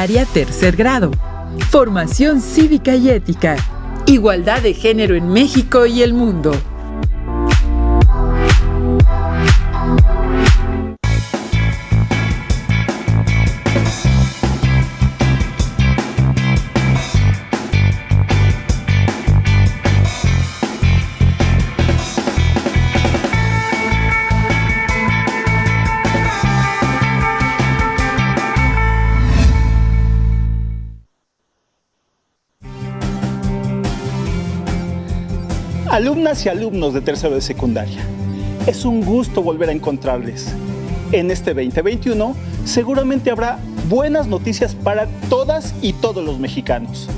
secundaria tercer grado. Formación cívica y ética. Igualdad de género en México y el mundo. Alumnas y alumnos de tercero de secundaria, es un gusto volver a encontrarles. En este 2021 seguramente habrá buenas noticias para todas y todos los mexicanos.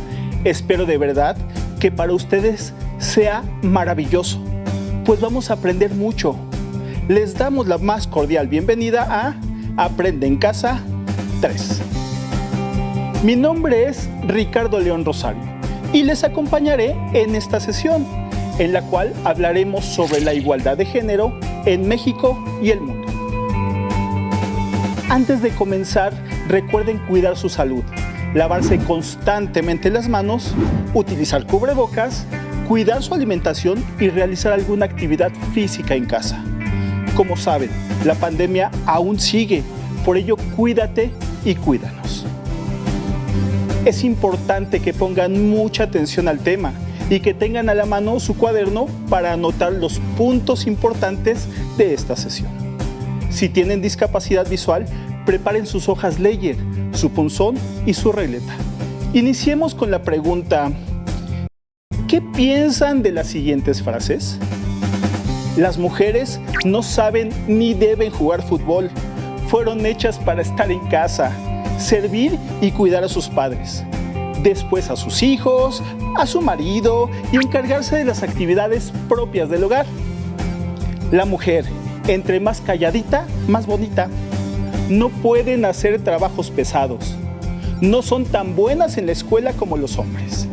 Espero de verdad que para ustedes sea maravilloso, pues vamos a aprender mucho. Les damos la más cordial bienvenida a Aprende en Casa 3. Mi nombre es Ricardo León Rosario y les acompañaré en esta sesión, en la cual hablaremos sobre la igualdad de género en México y el mundo. Antes de comenzar, recuerden cuidar su salud, lavarse constantemente las manos, utilizar cubrebocas, cuidar su alimentación y realizar alguna actividad física en casa. Como saben, la pandemia aún sigue, por ello cuídate y cuídanos. Es importante que pongan mucha atención al tema y que tengan a la mano su cuaderno para anotar los puntos importantes de esta sesión. Si tienen discapacidad visual, preparen sus hojas Ledger, su punzón y su regleta. Iniciemos con la pregunta: ¿qué piensan de las siguientes frases? Las mujeres no saben ni deben jugar fútbol. Fueron hechas para estar en casa, servir y cuidar a sus padres, después a sus hijos, a su marido y encargarse de las actividades propias del hogar. La mujer, entre más calladita, más bonita. No pueden hacer trabajos pesados. No son tan buenas en la escuela como los hombres.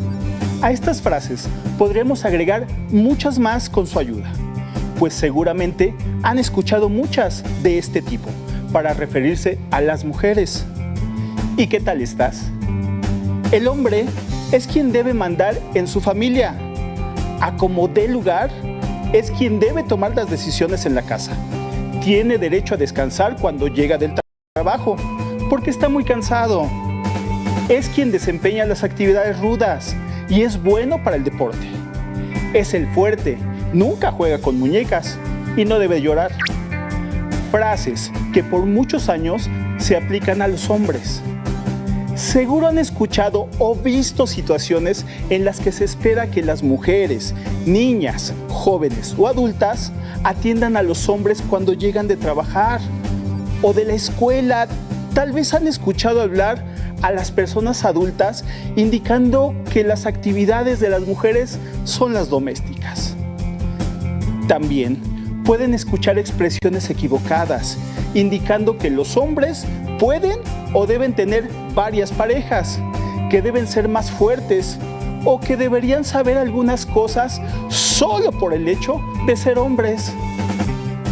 A estas frases podríamos agregar muchas más con su ayuda, pues seguramente han escuchado muchas de este tipo para referirse a las mujeres. ¿Y qué tal estás? El hombre es quien debe mandar en su familia. A como dé lugar, es quien debe tomar las decisiones en la casa. Tiene derecho a descansar cuando llega del trabajo, porque está muy cansado. Es quien desempeña las actividades rudas y es bueno para el deporte. Es el fuerte, nunca juega con muñecas y no debe llorar. Frases que por muchos años se aplican a los hombres. Seguro han escuchado o visto situaciones en las que se espera que las mujeres, niñas, jóvenes o adultas atiendan a los hombres cuando llegan de trabajar o de la escuela. Tal vez han escuchado hablar a las personas adultas indicando que las actividades de las mujeres son las domésticas. También pueden escuchar expresiones equivocadas indicando que los hombres pueden o deben tener varias parejas, que deben ser más fuertes o que deberían saber algunas cosas solo por el hecho de ser hombres.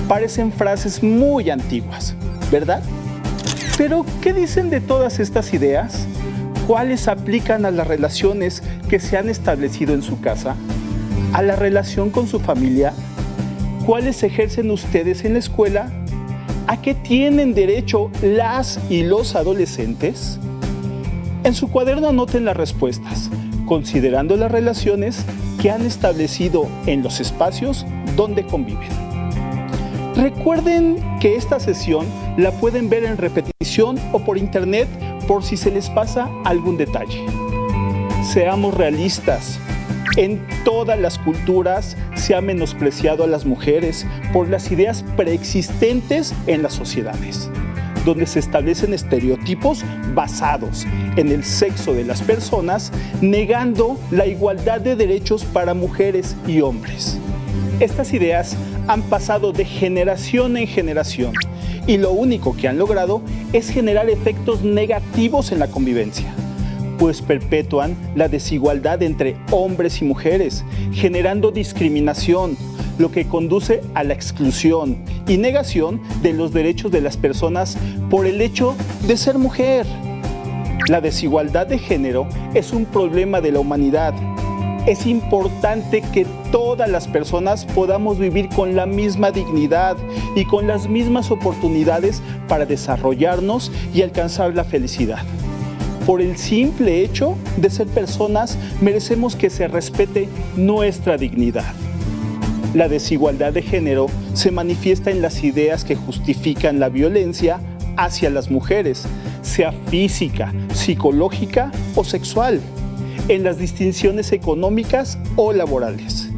Parecen frases muy antiguas, ¿verdad? Pero, ¿qué dicen de todas estas ideas? ¿Cuáles aplican a las relaciones que se han establecido en su casa? ¿A la relación con su familia? ¿Cuáles ejercen ustedes en la escuela? ¿A qué tienen derecho las y los adolescentes? En su cuaderno anoten las respuestas, considerando las relaciones que han establecido en los espacios donde conviven. Recuerden que esta sesión la pueden ver en repetición o por internet por si se les pasa algún detalle. Seamos realistas. En todas las culturas se ha menospreciado a las mujeres por las ideas preexistentes en las sociedades, donde se establecen estereotipos basados en el sexo de las personas, negando la igualdad de derechos para mujeres y hombres. Estas ideas han pasado de generación en generación y lo único que han logrado es generar efectos negativos en la convivencia, pues perpetúan la desigualdad entre hombres y mujeres, generando discriminación, lo que conduce a la exclusión y negación de los derechos de las personas por el hecho de ser mujer. La desigualdad de género es un problema de la humanidad. Es importante que todas las personas podamos vivir con la misma dignidad y con las mismas oportunidades para desarrollarnos y alcanzar la felicidad. Por el simple hecho de ser personas, merecemos que se respete nuestra dignidad. La desigualdad de género se manifiesta en las ideas que justifican la violencia hacia las mujeres, sea física, psicológica o sexual, en las distinciones económicas o laborales.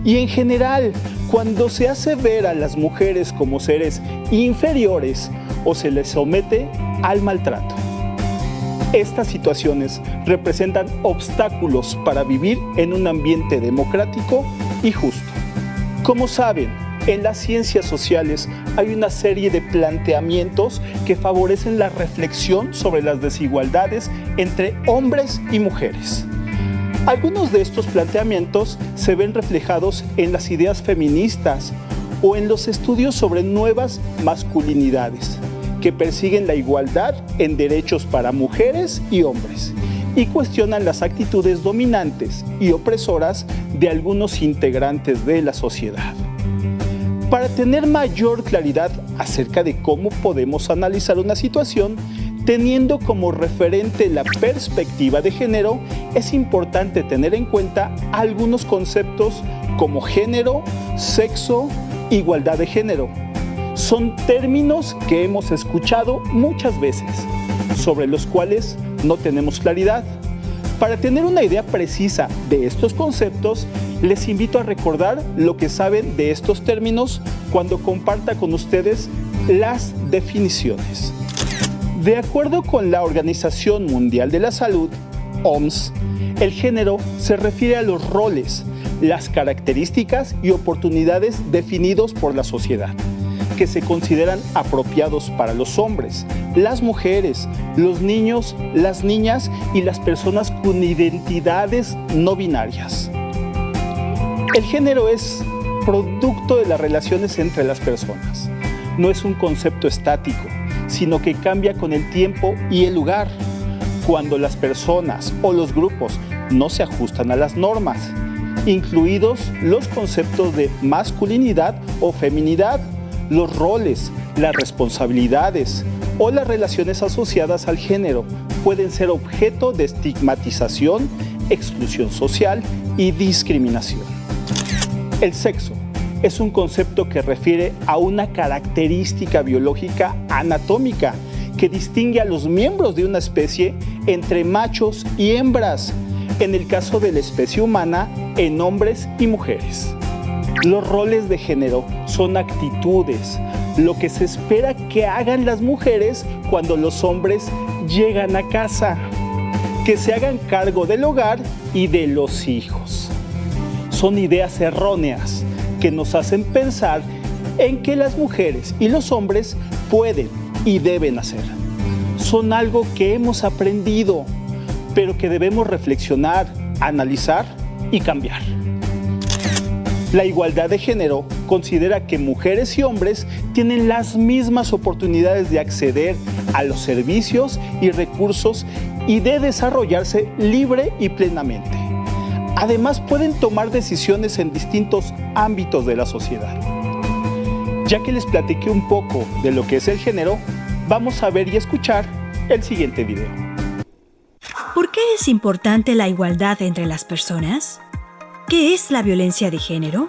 Y en general, cuando se hace ver a las mujeres como seres inferiores o se les somete al maltrato. Estas situaciones representan obstáculos para vivir en un ambiente democrático y justo. Como saben, en las ciencias sociales hay una serie de planteamientos que favorecen la reflexión sobre las desigualdades entre hombres y mujeres. Algunos de estos planteamientos se ven reflejados en las ideas feministas o en los estudios sobre nuevas masculinidades, que persiguen la igualdad en derechos para mujeres y hombres y cuestionan las actitudes dominantes y opresoras de algunos integrantes de la sociedad. Para tener mayor claridad acerca de cómo podemos analizar una situación, teniendo como referente la perspectiva de género, es importante tener en cuenta algunos conceptos como género, sexo, igualdad de género. Son términos que hemos escuchado muchas veces, sobre los cuales no tenemos claridad. Para tener una idea precisa de estos conceptos, les invito a recordar lo que saben de estos términos cuando comparta con ustedes las definiciones. De acuerdo con la Organización Mundial de la Salud, OMS, el género se refiere a los roles, las características y oportunidades definidos por la sociedad, que se consideran apropiados para los hombres, las mujeres, los niños, las niñas y las personas con identidades no binarias. El género es producto de las relaciones entre las personas. No es un concepto estático, sino que cambia con el tiempo y el lugar, cuando las personas o los grupos no se ajustan a las normas, incluidos los conceptos de masculinidad o feminidad, los roles, las responsabilidades o las relaciones asociadas al género pueden ser objeto de estigmatización, exclusión social y discriminación. El sexo es un concepto que refiere a una característica biológica anatómica que distingue a los miembros de una especie entre machos y hembras, en el caso de la especie humana, en hombres y mujeres. Los roles de género son actitudes, lo que se espera que hagan las mujeres cuando los hombres llegan a casa, que se hagan cargo del hogar y de los hijos. Son ideas erróneas que nos hacen pensar en que las mujeres y los hombres pueden y deben hacer. Son algo que hemos aprendido, pero que debemos reflexionar, analizar y cambiar. La igualdad de género considera que mujeres y hombres tienen las mismas oportunidades de acceder a los servicios y recursos y de desarrollarse libre y plenamente. Además, pueden tomar decisiones en distintos ámbitos de la sociedad. Ya que les platiqué un poco de lo que es el género, vamos a ver y escuchar el siguiente video. ¿Por qué es importante la igualdad entre las personas? ¿Qué es la violencia de género?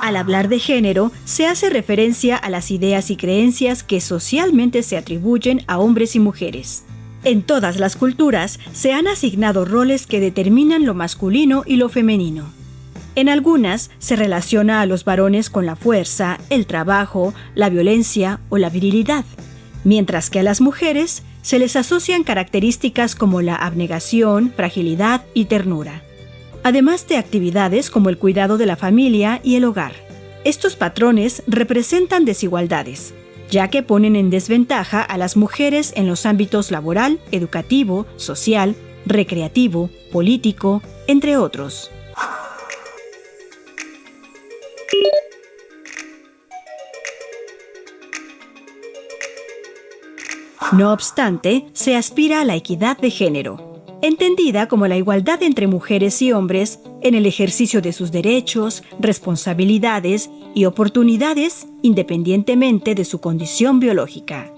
Al hablar de género, se hace referencia a las ideas y creencias que socialmente se atribuyen a hombres y mujeres. En todas las culturas se han asignado roles que determinan lo masculino y lo femenino. En algunas se relaciona a los varones con la fuerza, el trabajo, la violencia o la virilidad, mientras que a las mujeres se les asocian características como la abnegación, fragilidad y ternura, además de actividades como el cuidado de la familia y el hogar. Estos patrones representan desigualdades, ya que ponen en desventaja a las mujeres en los ámbitos laboral, educativo, social, recreativo, político, entre otros. No obstante, se aspira a la equidad de género, entendida como la igualdad entre mujeres y hombres en el ejercicio de sus derechos, responsabilidades y oportunidades independientemente de su condición biológica.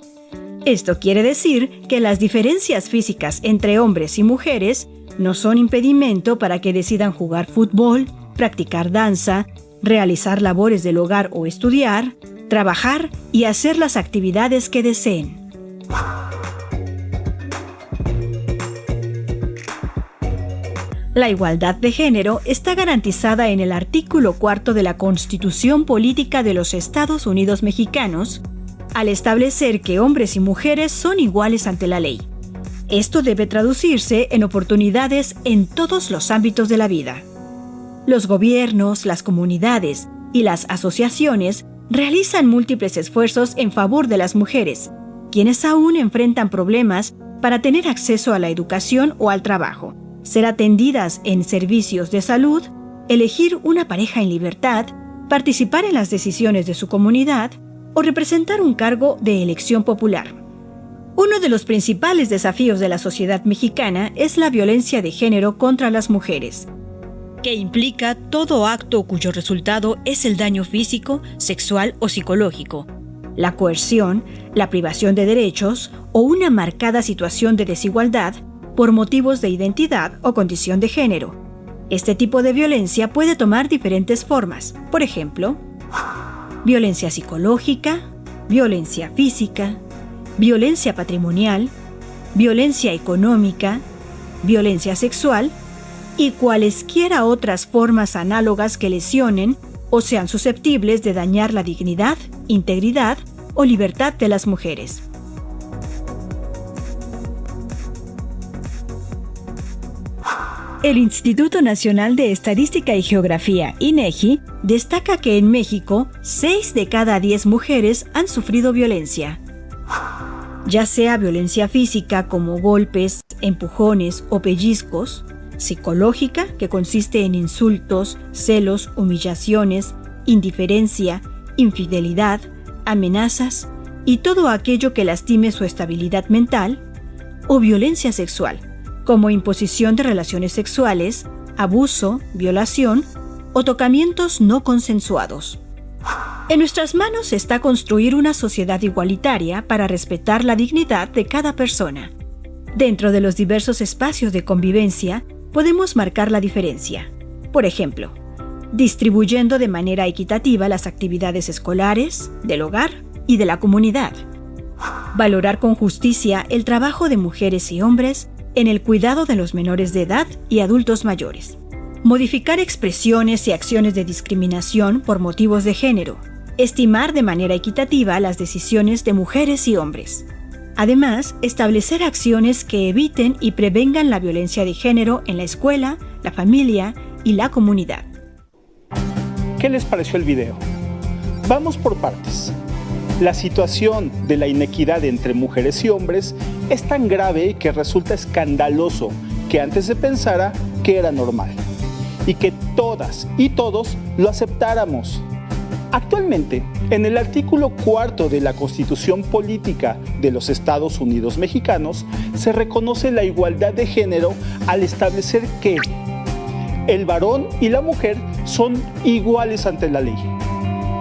Esto quiere decir que las diferencias físicas entre hombres y mujeres no son impedimento para que decidan jugar fútbol, practicar danza, realizar labores del hogar o estudiar, trabajar y hacer las actividades que deseen. La igualdad de género está garantizada en el artículo 4 de la Constitución Política de los Estados Unidos Mexicanos, al establecer que hombres y mujeres son iguales ante la ley. Esto debe traducirse en oportunidades en todos los ámbitos de la vida. Los gobiernos, las comunidades y las asociaciones realizan múltiples esfuerzos en favor de las mujeres, quienes aún enfrentan problemas para tener acceso a la educación o al trabajo, ser atendidas en servicios de salud, elegir una pareja en libertad, participar en las decisiones de su comunidad o representar un cargo de elección popular. Uno de los principales desafíos de la sociedad mexicana es la violencia de género contra las mujeres, que implica todo acto cuyo resultado es el daño físico, sexual o psicológico, la coerción, la privación de derechos o una marcada situación de desigualdad por motivos de identidad o condición de género. Este tipo de violencia puede tomar diferentes formas, por ejemplo, violencia psicológica, violencia física, violencia patrimonial, violencia económica, violencia sexual y cualesquiera otras formas análogas que lesionen o sean susceptibles de dañar la dignidad, integridad o libertad de las mujeres. El Instituto Nacional de Estadística y Geografía, INEGI, destaca que en México, 6 de cada 10 mujeres han sufrido violencia. Ya sea violencia física como golpes, empujones o pellizcos, psicológica, que consiste en insultos, celos, humillaciones, indiferencia, infidelidad, amenazas y todo aquello que lastime su estabilidad mental, o violencia sexual, como imposición de relaciones sexuales, abuso, violación o tocamientos no consensuados. En nuestras manos está construir una sociedad igualitaria para respetar la dignidad de cada persona. Dentro de los diversos espacios de convivencia, podemos marcar la diferencia. Por ejemplo, distribuyendo de manera equitativa las actividades escolares, del hogar y de la comunidad. Valorar con justicia el trabajo de mujeres y hombres en el cuidado de los menores de edad y adultos mayores. Modificar expresiones y acciones de discriminación por motivos de género. Estimar de manera equitativa las decisiones de mujeres y hombres. Además, establecer acciones que eviten y prevengan la violencia de género en la escuela, la familia y la comunidad. ¿Qué les pareció el video? Vamos por partes. La situación de la inequidad entre mujeres y hombres es tan grave que resulta escandaloso que antes se pensara que era normal y que todas y todos lo aceptáramos. Actualmente, en el artículo 4 de la Constitución Política de los Estados Unidos Mexicanos, se reconoce la igualdad de género al establecer que el varón y la mujer son iguales ante la ley.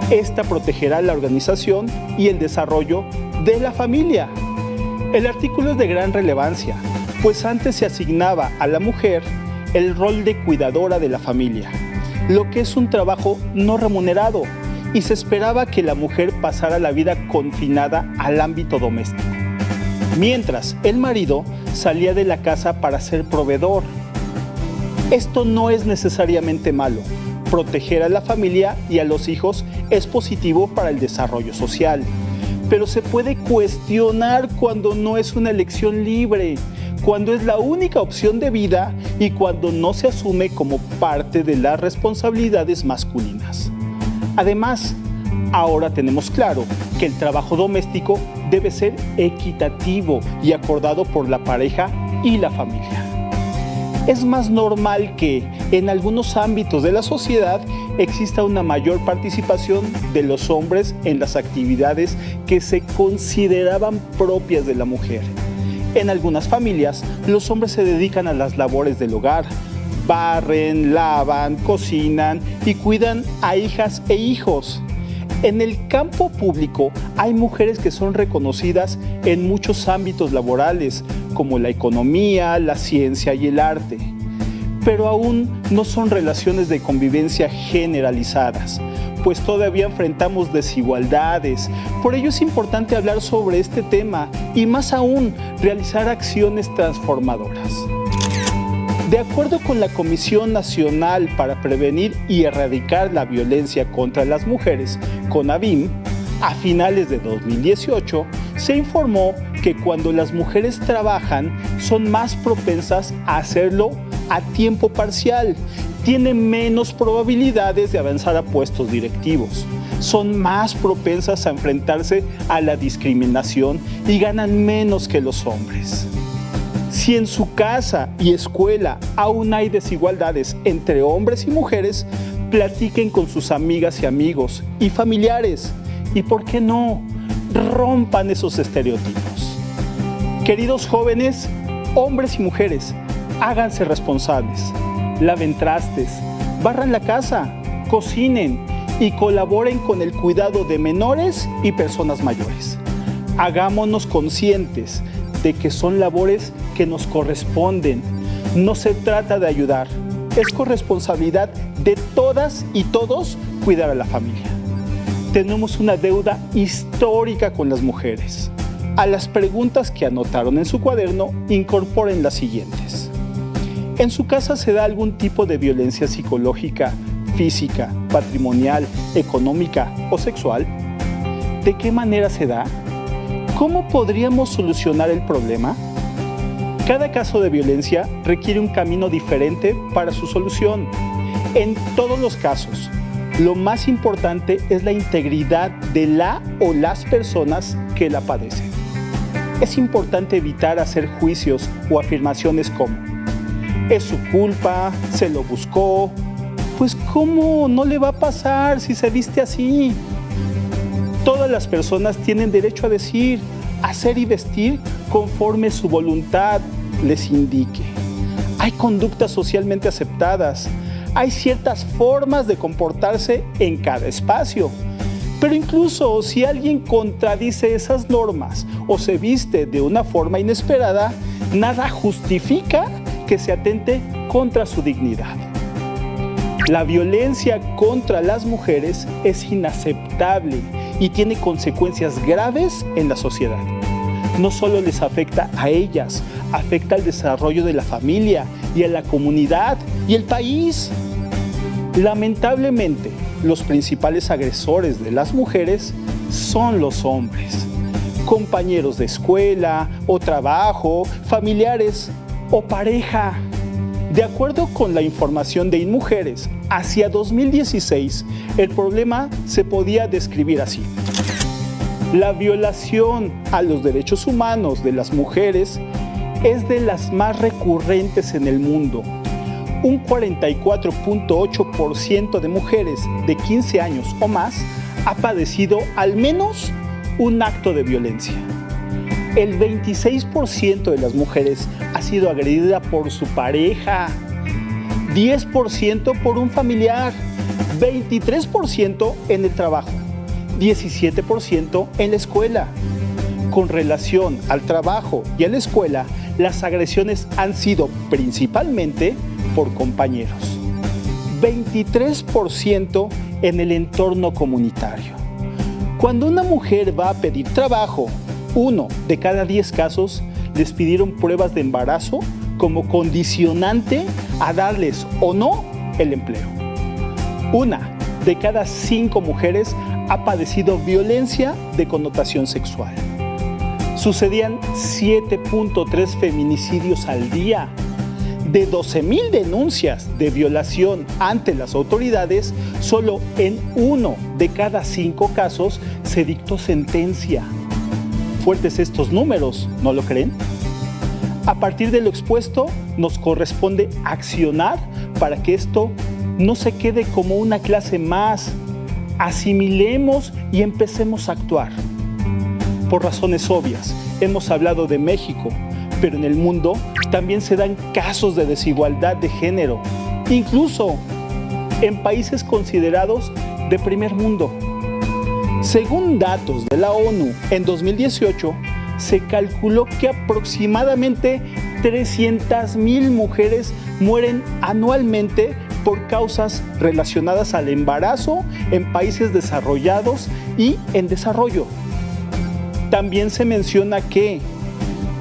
Esta protegerá la organización y el desarrollo de la familia. El artículo es de gran relevancia, pues antes se asignaba a la mujer el rol de cuidadora de la familia, lo que es un trabajo no remunerado, y se esperaba que la mujer pasara la vida confinada al ámbito doméstico, mientras el marido salía de la casa para ser proveedor. Esto no es necesariamente malo. Proteger a la familia y a los hijos es positivo para el desarrollo social, pero se puede cuestionar cuando no es una elección libre, cuando es la única opción de vida y cuando no se asume como parte de las responsabilidades masculinas. Además, ahora tenemos claro que el trabajo doméstico debe ser equitativo y acordado por la pareja y la familia. Es más normal que en algunos ámbitos de la sociedad exista una mayor participación de los hombres en las actividades que se consideraban propias de la mujer. En algunas familias, los hombres se dedican a las labores del hogar, barren, lavan, cocinan y cuidan a hijas e hijos. En el campo público hay mujeres que son reconocidas en muchos ámbitos laborales, como la economía, la ciencia y el arte. Pero aún no son relaciones de convivencia generalizadas, pues todavía enfrentamos desigualdades. Por ello es importante hablar sobre este tema y más aún realizar acciones transformadoras. De acuerdo con la Comisión Nacional para Prevenir y Erradicar la Violencia contra las Mujeres, CONAVIM, a finales de 2018 se informó que cuando las mujeres trabajan son más propensas a hacerlo a tiempo parcial, tienen menos probabilidades de avanzar a puestos directivos, son más propensas a enfrentarse a la discriminación y ganan menos que los hombres. Si en su casa y escuela aún hay desigualdades entre hombres y mujeres, platiquen con sus amigas y amigos y familiares. Y ¿por qué no? Rompan esos estereotipos. Queridos jóvenes, hombres y mujeres, háganse responsables. Laven trastes, barran la casa, cocinen y colaboren con el cuidado de menores y personas mayores. Hagámonos conscientes de que son labores que nos corresponden. No se trata de ayudar, es corresponsabilidad de todas y todos cuidar a la familia. Tenemos una deuda histórica con las mujeres. A las preguntas que anotaron en su cuaderno, incorporen las siguientes. ¿En su casa se da algún tipo de violencia psicológica, física, patrimonial, económica o sexual? ¿De qué manera se da? ¿Cómo podríamos solucionar el problema? Cada caso de violencia requiere un camino diferente para su solución. En todos los casos, lo más importante es la integridad de la o las personas que la padecen. Es importante evitar hacer juicios o afirmaciones como: es su culpa, se lo buscó, pues ¿cómo no le va a pasar si se viste así? Todas las personas tienen derecho a decir, hacer y vestir conforme su voluntad les indique. Hay conductas socialmente aceptadas, hay ciertas formas de comportarse en cada espacio. Pero incluso si alguien contradice esas normas o se viste de una forma inesperada, nada justifica que se atente contra su dignidad. La violencia contra las mujeres es inaceptable y tiene consecuencias graves en la sociedad. No solo les afecta a ellas, afecta al desarrollo de la familia y a la comunidad y el país. Lamentablemente, los principales agresores de las mujeres son los hombres, compañeros de escuela o trabajo, familiares o pareja. De acuerdo con la información de InMujeres, hacia 2016, el problema se podía describir así. La violación a los derechos humanos de las mujeres es de las más recurrentes en el mundo. Un 44.8% de mujeres de 15 años o más ha padecido al menos un acto de violencia. El 26% de las mujeres ha sido agredida por su pareja, 10% por un familiar, 23% en el trabajo, 17% en la escuela. Con relación al trabajo y a la escuela, las agresiones han sido principalmente por compañeros, 23% en el entorno comunitario. Cuando una mujer va a pedir trabajo, 1 de cada 10 casos les pidieron pruebas de embarazo como condicionante a darles o no el empleo. 1 de cada 5 mujeres ha padecido violencia de connotación sexual. Sucedían 7.3 feminicidios al día. De 12,000 denuncias de violación ante las autoridades, solo en 1 de cada 5 casos se dictó sentencia. Fuertes estos números, ¿no lo creen? A partir de lo expuesto, nos corresponde accionar para que esto no se quede como una clase más. Asimilemos y empecemos a actuar. Por razones obvias, hemos hablado de México, pero en el mundo también se dan casos de desigualdad de género, incluso en países considerados de primer mundo. Según datos de la ONU, en 2018 se calculó que aproximadamente 300,000 mujeres mueren anualmente por causas relacionadas al embarazo en países desarrollados y en desarrollo. También se menciona que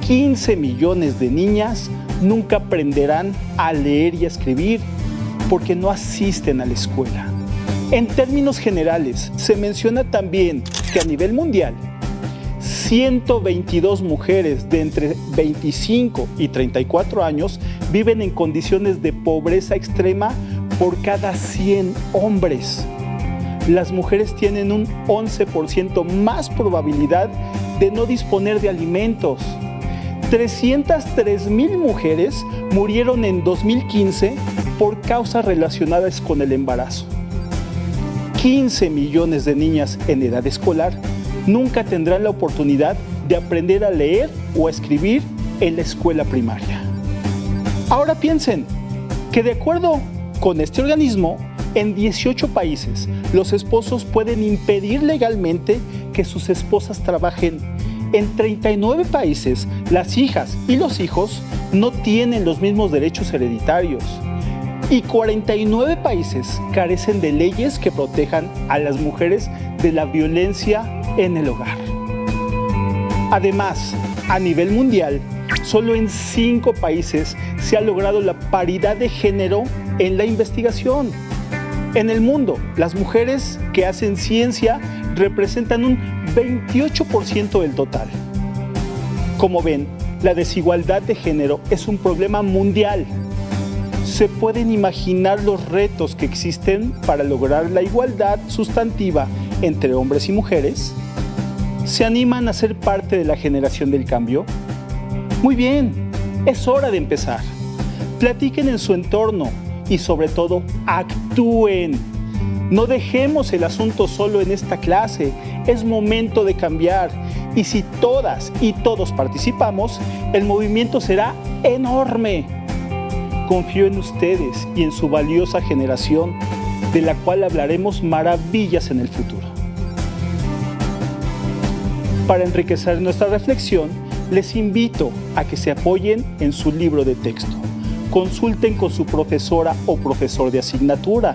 15 millones de niñas nunca aprenderán a leer y a escribir porque no asisten a la escuela. En términos generales, se menciona también que a nivel mundial, 122 mujeres de entre 25 y 34 años viven en condiciones de pobreza extrema por cada 100 hombres. Las mujeres tienen un 11% más probabilidad de no disponer de alimentos. 303,000 mujeres murieron en 2015 por causas relacionadas con el embarazo. 15 millones de niñas en edad escolar nunca tendrán la oportunidad de aprender a leer o a escribir en la escuela primaria. Ahora piensen que de acuerdo con este organismo, en 18 países los esposos pueden impedir legalmente que sus esposas trabajen. En 39 países, las hijas y los hijos no tienen los mismos derechos hereditarios. Y 49 países carecen de leyes que protejan a las mujeres de la violencia en el hogar. Además, a nivel mundial, solo en 5 países se ha logrado la paridad de género en la investigación. En el mundo, las mujeres que hacen ciencia representan un 28% del total. Como ven, la desigualdad de género es un problema mundial. ¿Se pueden imaginar los retos que existen para lograr la igualdad sustantiva entre hombres y mujeres? ¿Se animan a ser parte de la generación del cambio? Muy bien, es hora de empezar. Platiquen en su entorno y sobre todo actúen. No dejemos el asunto solo en esta clase, es momento de cambiar. Y si todas y todos participamos, el movimiento será enorme. Confío en ustedes y en su valiosa generación, de la cual hablaremos maravillas en el futuro. Para enriquecer nuestra reflexión, les invito a que se apoyen en su libro de texto. Consulten con su profesora o profesor de asignatura,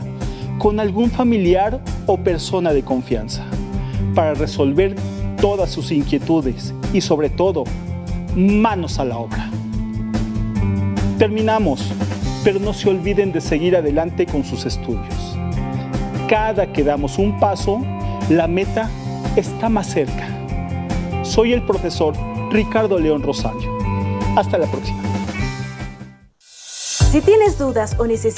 con algún familiar o persona de confianza, para resolver todas sus inquietudes y, sobre todo, manos a la obra. Terminamos, pero no se olviden de seguir adelante con sus estudios. Cada que damos un paso, la meta está más cerca. Soy el profesor Ricardo León Rosario. Hasta la próxima. Si tienes dudas o necesitas